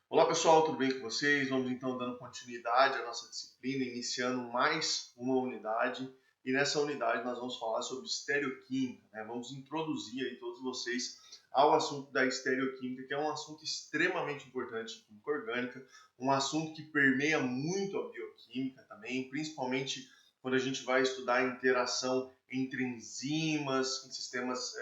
Olá pessoal, tudo bem com vocês? Vamos então dando continuidade à nossa disciplina, iniciando mais uma unidade. E nessa unidade nós vamos falar sobre estereoquímica, né? Vamos introduzir aí todos vocês ao assunto da estereoquímica, que é um assunto extremamente importante em química orgânica, um assunto que permeia muito a bioquímica também, principalmente quando a gente vai estudar a interação entre enzimas em sistemas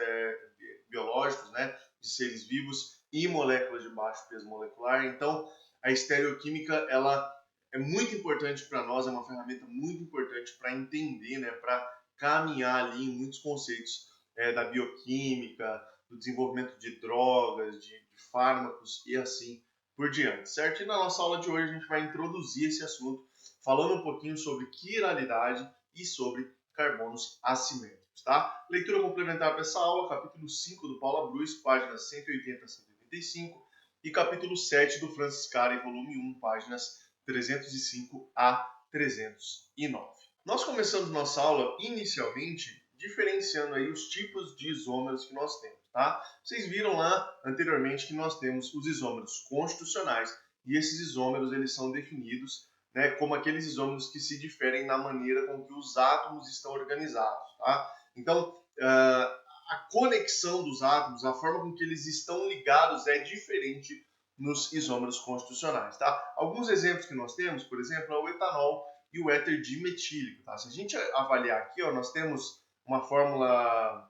biológicos, né, de seres vivos e moléculas de baixo peso molecular. Então, a estereoquímica ela é muito importante para nós, é uma ferramenta muito importante para entender, né, para caminhar ali em muitos conceitos da bioquímica, do desenvolvimento de drogas, de fármacos e assim por diante, certo? E na nossa aula de hoje a gente vai introduzir esse assunto falando um pouquinho sobre quiralidade e sobre carbonos assimétricos, tá? Leitura complementar para essa aula, capítulo 5 do Paula Bruys, páginas 180 a 185, e capítulo 7 do Francis Carey, volume 1, páginas 305 a 309. Nós começamos nossa aula inicialmente diferenciando aí os tipos de isômeros que nós temos, tá? Vocês viram lá anteriormente que nós temos os isômeros constitucionais, e esses isômeros eles são definidos, né, como aqueles isômeros que se diferem na maneira com que os átomos estão organizados, tá? Então, a conexão dos átomos, a forma com que eles estão ligados é diferente nos isômeros constitucionais, tá? Alguns exemplos que nós temos, por exemplo, é o etanol e o éter dimetílico, tá? Se a gente avaliar aqui, ó, nós temos uma fórmula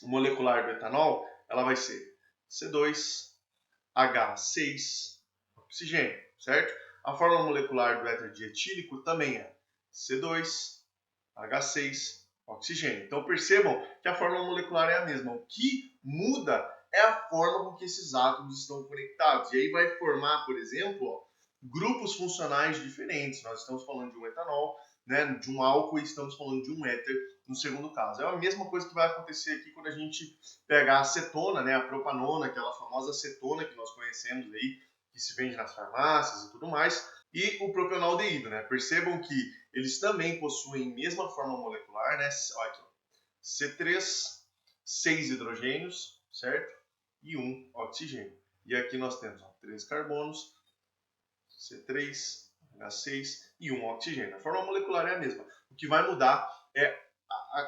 molecular do etanol, ela vai ser C2H6 oxigênio, certo? A fórmula molecular do éter dietílico também é C2H6 oxigênio. Então percebam que a fórmula molecular é a mesma. O que muda é a forma com que esses átomos estão conectados. E aí vai formar, por exemplo, ó, grupos funcionais diferentes. Nós estamos falando de um etanol, né, de um álcool, e estamos falando de um éter no segundo caso. É a mesma coisa que vai acontecer aqui quando a gente pegar a acetona, né, a propanona, aquela famosa acetona que nós conhecemos aí, que se vende nas farmácias e tudo mais, e o propanaldeído, né? Percebam que eles também possuem a mesma forma molecular, né? Olha aqui, ó. C3, 6 hidrogênios, certo? E 1 oxigênio. E aqui nós temos 3 carbonos, C3, H6 e 1 oxigênio. A forma molecular é a mesma. O que vai mudar é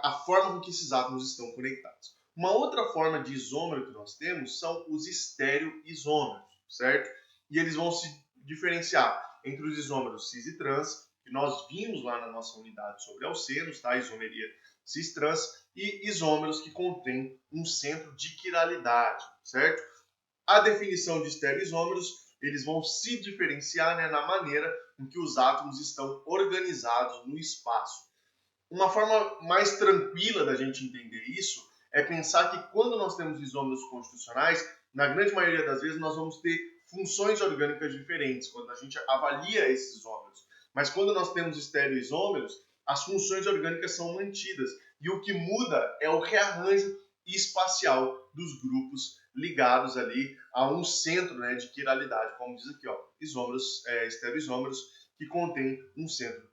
a forma com que esses átomos estão conectados. Uma outra forma de isômero que nós temos são os estereoisômeros, certo? E eles vão se diferenciar entre os isômeros cis e trans, que nós vimos lá na nossa unidade sobre alcenos, tá? Isomeria cis-trans, e isômeros que contêm um centro de quiralidade, certo? A definição de estereoisômeros, eles vão se diferenciar, né, na maneira em que os átomos estão organizados no espaço. Uma forma mais tranquila da gente entender isso é pensar que quando nós temos isômeros constitucionais, na grande maioria das vezes nós vamos ter funções orgânicas diferentes quando a gente avalia esses isômeros. Mas quando nós temos estereoisômeros, as funções orgânicas são mantidas e o que muda é o rearranjo espacial dos grupos ligados ali a um centro, né, de quiralidade, como diz aqui, ó, isômeros, estereoisômeros que contém um centro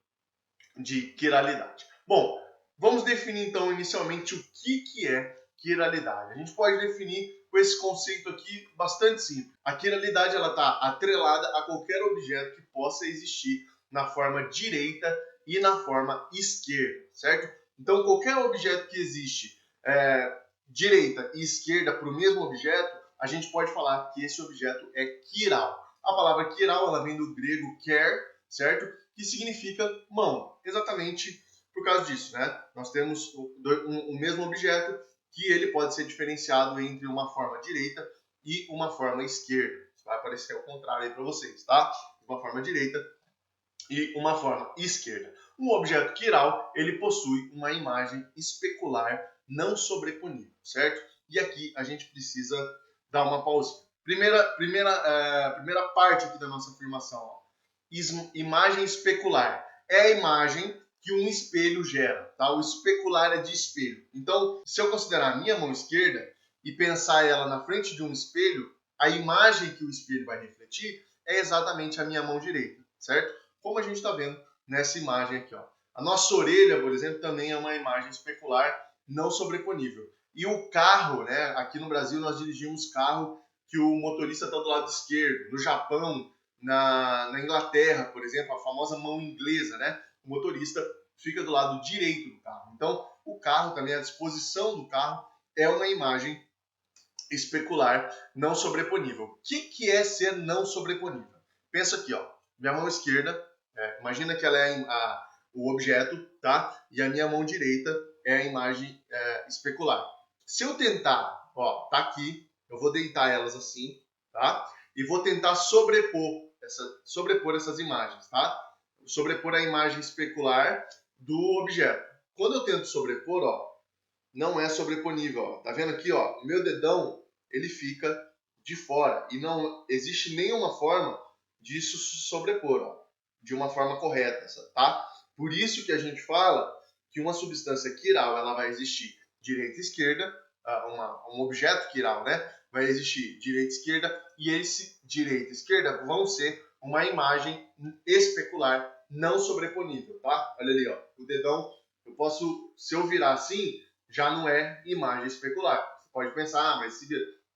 de quiralidade. Bom, vamos definir então inicialmente o que é quiralidade. A gente pode definir com esse conceito aqui bastante simples. A quiralidade está atrelada a qualquer objeto que possa existir na forma direita e na forma esquerda, certo? Então qualquer objeto que existe direita e esquerda para o mesmo objeto, a gente pode falar que esse objeto é quiral. A palavra quiral ela vem do grego quer, certo? Que significa mão, exatamente por causa disso, né? Nós temos o mesmo objeto que ele pode ser diferenciado entre uma forma direita e uma forma esquerda. Isso vai aparecer ao contrário aí para vocês, tá? Uma forma direita e uma forma esquerda. Um objeto quiral, ele possui uma imagem especular não sobreponível, certo? E aqui a gente precisa dar uma pausa. Primeira parte aqui da nossa afirmação, ó. Imagem especular é a imagem que um espelho gera, tá? O especular é de espelho. Então, se eu considerar a minha mão esquerda e pensar ela na frente de um espelho, a imagem que o espelho vai refletir é exatamente a minha mão direita, certo? Como a gente está vendo nessa imagem aqui, ó. A nossa orelha, por exemplo, também é uma imagem especular não sobreponível. E o carro, né? Aqui no Brasil nós dirigimos carro que o motorista está do lado esquerdo. No Japão, na Inglaterra, por exemplo, a famosa mão inglesa, né? O motorista fica do lado direito do carro. Então, o carro também, a disposição do carro é uma imagem especular não sobreponível. O que é ser não sobreponível? Pensa aqui, ó, minha mão esquerda, imagina que ela é o objeto, tá? E a minha mão direita é a imagem especular. Se eu tentar, ó, tá aqui, eu vou deitar elas assim, tá? E vou tentar sobrepor essas imagens, tá? Sobrepor a imagem especular do objeto. Quando eu tento sobrepor, ó, não é sobreponível, ó. Tá vendo aqui, ó? O meu dedão, ele fica de fora e não existe nenhuma forma disso sobrepor, ó, de uma forma correta, tá? Por isso que a gente fala que uma substância quiral, ela vai existir direita e esquerda, um objeto quiral, né? Vai existir direita e esquerda, e esse direita e esquerda vão ser uma imagem especular não sobreponível, tá? Olha ali, ó, o dedão, eu posso, se eu virar assim, já não é imagem especular. Você pode pensar, mas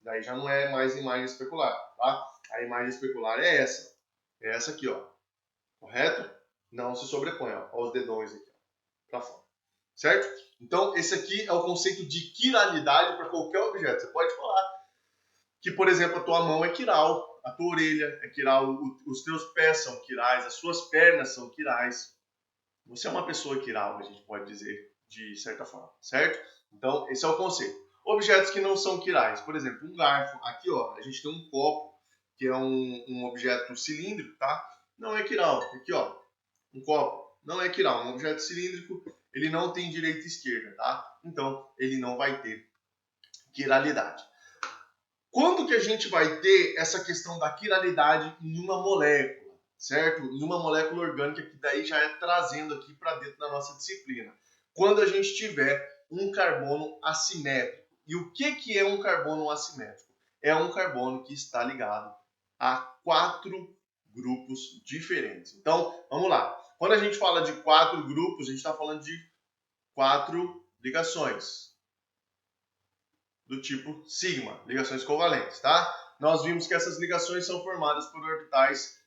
daí já não é mais imagem especular, tá? A imagem especular é essa aqui, ó, correto? Não se sobrepõe, ó, os dedões aqui, ó, pra fora, certo? Então, esse aqui é o conceito de quiralidade para qualquer objeto. Você pode falar que, por exemplo, a tua mão é quiral, a tua orelha é quiral, os teus pés são quirais, as suas pernas são quirais. Você é uma pessoa quiral, a gente pode dizer, de certa forma, certo? Então, esse é o conceito. Objetos que não são quirais, por exemplo, um garfo. Aqui, ó, a gente tem um copo, que é um objeto cilíndrico, tá? Não é quiral. Aqui, ó, um copo. Não é quiral. Um objeto cilíndrico, ele não tem direita e esquerda, tá? Então, ele não vai ter quiralidade. Quando que a gente vai ter essa questão da quiralidade em uma molécula, certo? Em uma molécula orgânica, que daí já é trazendo aqui para dentro da nossa disciplina. Quando a gente tiver um carbono assimétrico. E o que é um carbono assimétrico? É um carbono que está ligado a 4 grupos diferentes. Então, vamos lá. Quando a gente fala de 4 grupos, a gente está falando de 4 ligações do tipo sigma, ligações covalentes, tá? Nós vimos que essas ligações são formadas por orbitais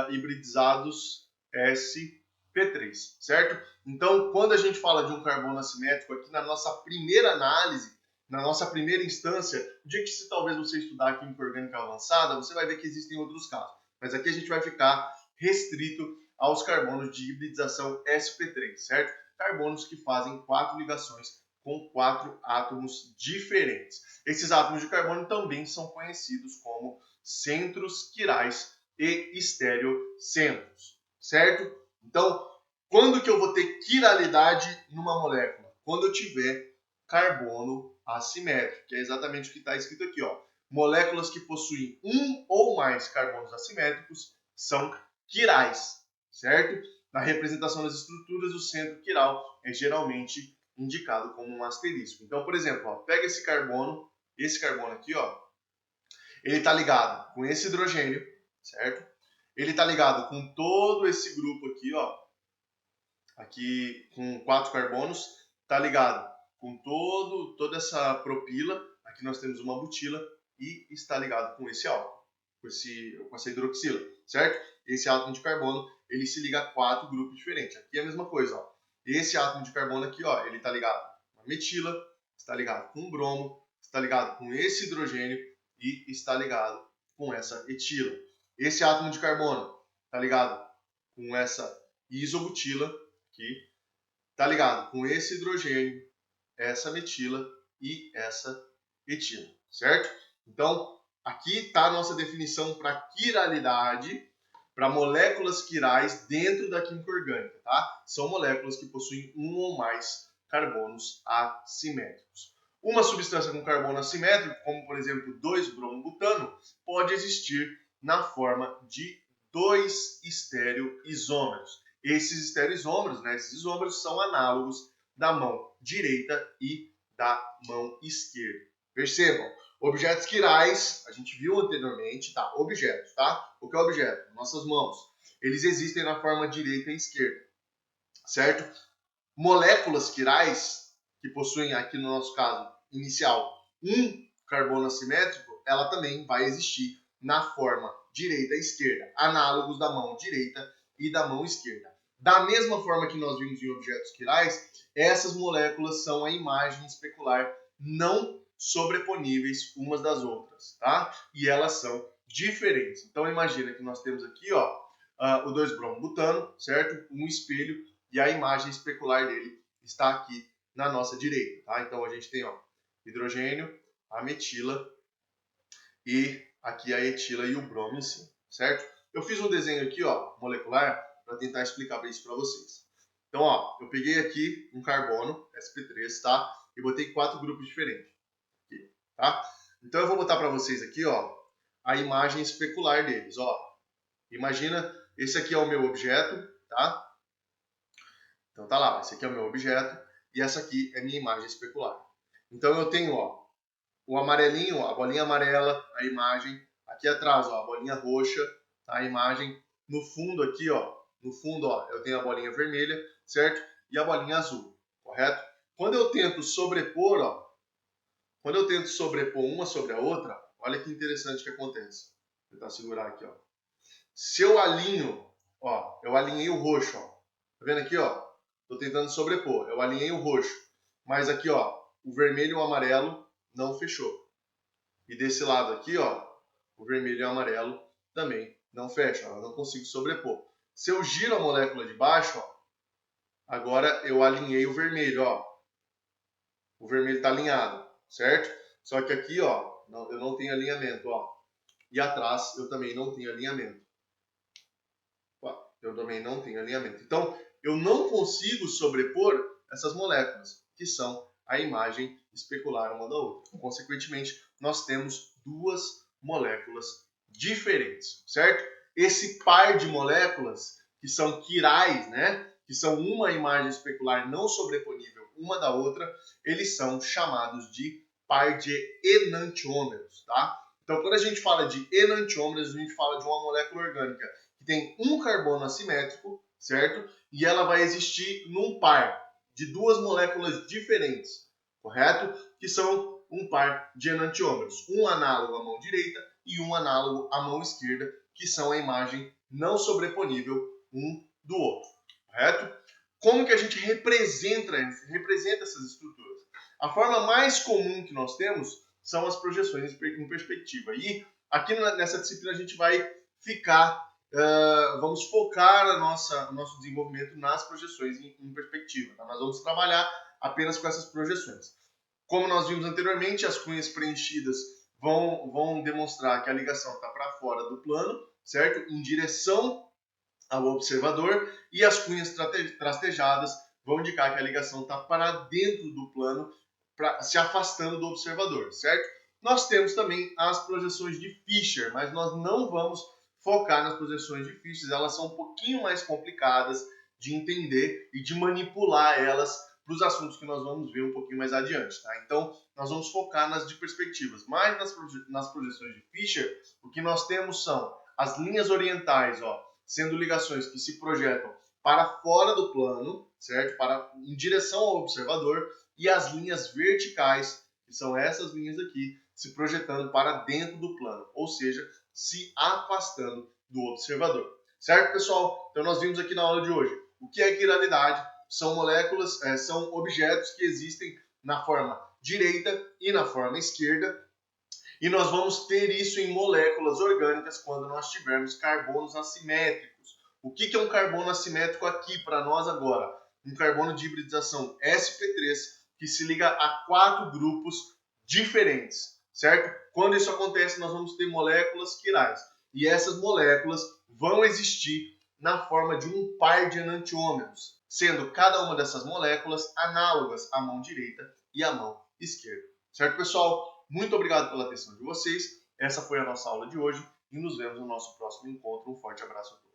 hibridizados sp3, certo? Então, quando a gente fala de um carbono assimétrico aqui na nossa primeira análise, na nossa primeira instância, o dia que se talvez você estudar química orgânica avançada, você vai ver que existem outros casos. Mas aqui a gente vai ficar restrito aos carbonos de hibridização sp3, certo? Carbonos que fazem 4 ligações com 4 átomos diferentes. Esses átomos de carbono também são conhecidos como centros quirais e estereocentros, certo? Então, quando que eu vou ter quiralidade numa molécula? Quando eu tiver carbono assimétrico, que é exatamente o que está escrito aqui, ó. Moléculas que possuem um ou mais carbonos assimétricos são quirais, certo? Na representação das estruturas, o centro quiral é geralmente indicado como um asterisco. Então, por exemplo, ó, pega esse carbono aqui, ó, ele está ligado com esse hidrogênio, certo? Ele está ligado com todo esse grupo aqui, ó, aqui com 4 carbonos, está ligado com toda essa propila, aqui nós temos uma butila, e está ligado com esse álcool, com essa hidroxila, certo? Esse átomo de carbono, ele se liga a 4 grupos diferentes. Aqui é a mesma coisa, ó. Esse átomo de carbono aqui, ó, ele está ligado com a metila, está ligado com o bromo, está ligado com esse hidrogênio e está ligado com essa etila. Esse átomo de carbono está ligado com essa isobutila, que está ligado com esse hidrogênio, essa metila e essa etila, certo? Então, aqui está a nossa definição para quiralidade, para moléculas quirais dentro da química orgânica, tá? São moléculas que possuem um ou mais carbonos assimétricos. Uma substância com carbono assimétrico, como por exemplo 2-bromobutano, pode existir na forma de 2 estereoisômeros. Esses estereoisômeros, né, esses isômeros são análogos da mão direita e da mão esquerda. Percebam, objetos quirais, a gente viu anteriormente, tá? Objetos, tá? O que é objeto? Nossas mãos. Eles existem na forma direita e esquerda, certo? Moléculas quirais, que possuem aqui no nosso caso inicial um carbono assimétrico, ela também vai existir na forma direita e esquerda, análogos da mão direita e da mão esquerda. Da mesma forma que nós vimos em objetos quirais, essas moléculas são a imagem especular não sobreponíveis umas das outras, tá? E elas são diferentes. Então imagina que nós temos aqui, ó, o 2-bromo-butano, certo? Um espelho e a imagem especular dele está aqui na nossa direita, tá? Então a gente tem, ó, hidrogênio, a metila e aqui a etila e o bromo em cima, certo? Eu fiz um desenho aqui, ó, molecular, para tentar explicar isso para vocês. Então, ó, eu peguei aqui um carbono, sp3, tá? E botei 4 grupos diferentes, aqui, tá? Então eu vou botar para vocês aqui, ó, a imagem especular deles, ó. Imagina, esse aqui é o meu objeto, tá? Então tá lá, esse aqui é o meu objeto e essa aqui é minha imagem especular. Então eu tenho, ó, o amarelinho, ó, a bolinha amarela, a imagem. Aqui atrás, ó, a bolinha roxa, a imagem. No fundo aqui, ó, no fundo, ó, eu tenho a bolinha vermelha, certo? E a bolinha azul, correto? Quando eu tento sobrepor, ó, quando eu tento sobrepor uma sobre a outra, olha que interessante que acontece. Vou tentar segurar aqui, ó. Se eu alinho, ó, eu alinhei o roxo, ó. Tá vendo aqui, ó? Tô tentando sobrepor. Eu alinhei o roxo. Mas aqui, ó, o vermelho e o amarelo não fechou. E desse lado aqui, ó, o vermelho e o amarelo também não fecham. Eu não consigo sobrepor. Se eu giro a molécula de baixo, ó, agora eu alinhei o vermelho, ó. O vermelho está alinhado, certo? Só que aqui, ó, eu não tenho alinhamento, ó. E atrás eu também não tenho alinhamento. Eu também não tenho alinhamento. Então, eu não consigo sobrepor essas moléculas, que são a imagem especular uma da outra. Consequentemente, nós temos duas moléculas diferentes, certo? Esse par de moléculas, que são quirais, né? Que são uma imagem especular não sobreponível uma da outra, eles são chamados de par de enantiômeros, tá? Então, quando a gente fala de enantiômeros, a gente fala de uma molécula orgânica que tem um carbono assimétrico, certo? E ela vai existir num par de duas moléculas diferentes, correto? Que são um par de enantiômeros, um análogo à mão direita e um análogo à mão esquerda, que são a imagem não sobreponível um do outro, correto? Como que a gente representa essas estruturas? A forma mais comum que nós temos são as projeções em perspectiva. E aqui nessa disciplina a gente vai vamos focar o nosso desenvolvimento nas projeções em perspectiva. Tá? Nós vamos trabalhar apenas com essas projeções. Como nós vimos anteriormente, as cunhas preenchidas vão demonstrar que a ligação está para fora do plano, certo? Em direção ao observador, e as cunhas trastejadas vão indicar que a ligação está para dentro do plano, se afastando do observador, certo? Nós temos também as projeções de Fischer, mas nós não vamos focar nas projeções de Fischer, elas são um pouquinho mais complicadas de entender e de manipular elas para os assuntos que nós vamos ver um pouquinho mais adiante, tá? Então, nós vamos focar nas de perspectivas, mas nas projeções de Fischer, o que nós temos são as linhas orientais, ó, sendo ligações que se projetam para fora do plano, certo? Em direção ao observador, e as linhas verticais, que são essas linhas aqui, se projetando para dentro do plano, ou seja, se afastando do observador. Certo, pessoal? Então nós vimos aqui na aula de hoje o que é quiralidade. São moléculas, são objetos que existem na forma direita e na forma esquerda, e nós vamos ter isso em moléculas orgânicas quando nós tivermos carbonos assimétricos. O que é um carbono assimétrico aqui para nós agora? Um carbono de hibridização sp3 que se liga a 4 grupos diferentes, certo? Quando isso acontece, nós vamos ter moléculas quirais. E essas moléculas vão existir na forma de um par de enantiômeros, sendo cada uma dessas moléculas análogas à mão direita e à mão esquerda. Certo, pessoal? Muito obrigado pela atenção de vocês. Essa foi a nossa aula de hoje e nos vemos no nosso próximo encontro. Um forte abraço a todos.